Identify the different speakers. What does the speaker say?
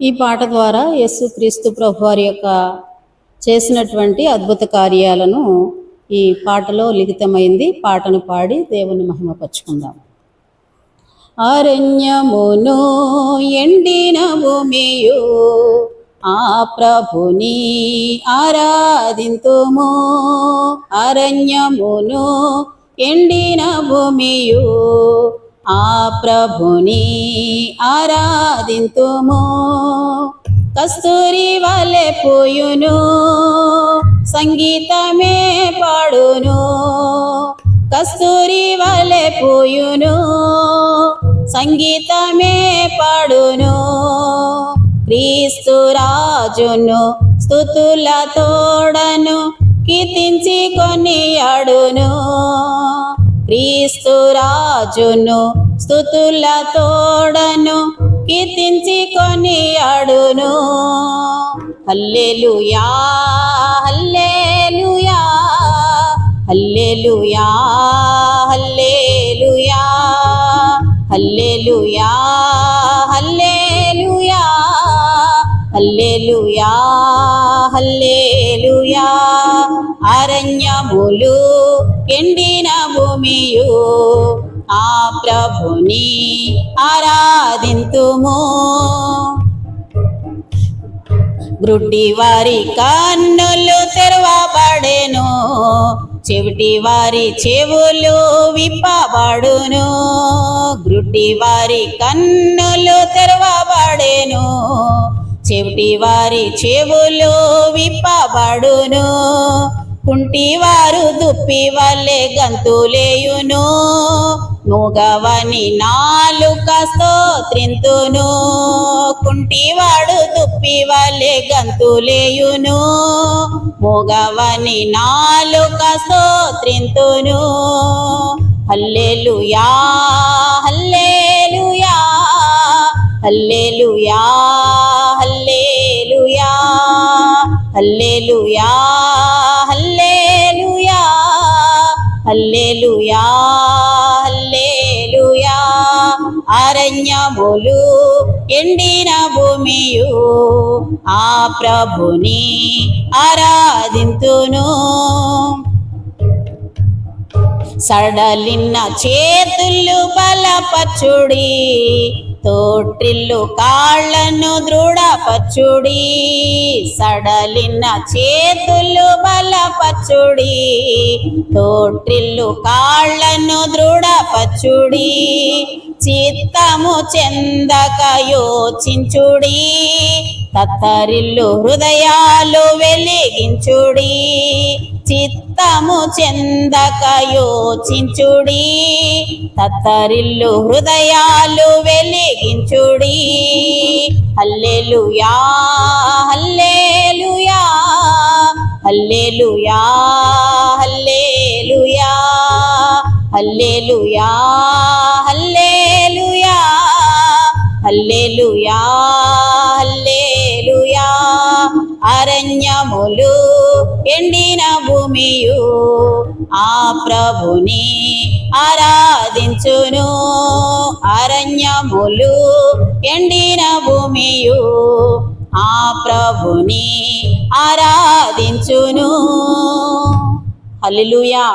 Speaker 1: ఈ పాట ద్వారా యేసుక్రీస్తు ప్రభువారి యొక్క చేసినటువంటి అద్భుత కార్యాలను ఈ పాటలో లిఖితమైంది. పాటను పాడి దేవుని మహిమపరుచుకుందాం. అరణ్యమును ఎండిన భూమియు ఆ ప్రభుని ఆరాధింతుము. అరణ్యమును ఎండిన భూమియు ఆ ప్రభుని ఆరాధింతుము. కస్తూరి వలె పోయును సంగీతమే పాడును. కస్తూరి వలె పోయును సంగీతమే పాడును. క్రీస్తు రాజును స్తుతుల తోడను కీర్తించి కొనియాడును. క్రీస్తు రాజును స్తుతుల తోడను కీర్తించి కొనియాడును. హల్లెలూయా హల్లెలూయా హల్లెలూయా హల్లెలూయా హల్లెలూయా హల్లెలూయా హల్లెలూయా హల్లెలూయా. అరణ్యములు ఎండిన భూమియు ఆ ప్రభుని ఆరాధింతుము. గ్రుడ్డి వారి కన్నులు తెరవబడెను, చెవిటి వారి చెవులు విప్పబడును. గ్రుడ్డి వారి కన్నులు తెరవబడెను, చెవిటి వారి చెవులు విప్పబడును. కుంటివారు దుప్పి వలె గంతులేయును, మూగవని నాలుక స్తోత్రింతును. కుంటివాడు దుప్పి వలె గంతులేయును, మూగవని నాలుక స్తోత్రింతును. హల్లెలూయా హల్లెలూయా హల్లెలూయా హల్లెలూయా హల్లెలూయా హల్లెలూయా హల్లెలూయా హల్లెలూయా. అరణ్యములు ఎండిన భూమియు ఆ ప్రభుని ఆరాధింతును. సడలిన్న చేతులు బలపరచుడి, తోట్రిల్లు కాళ్ళను దృఢపరచుడి. సడలిన్న చేతులు బలపరచుడి, తోట్రిల్లు కాళ్ళను దృఢపరచుడి. చిత్తము చెందక యోచించుడి, తత్తరిల్లు హృదయాలు వెలిగించుడి. చిత్తము చెందక యోచించుడి, తత్తరిల్లు హృదయాలు వెలిగించుడి. హల్లెలూయా హల్లెలూయా హల్లెలూయా హల్లెలూయా హల్లెలూయా హల్లెలూయా హల్లెలూయా హల్లెలూయా. అరణ్యములు ఎండిన భూమియు ఆ ప్రభుని ఆరాధించును. అరణ్యములు ఎండిన భూమియు ఆ ప్రభుని ఆరాధించును. హల్లెలూయా.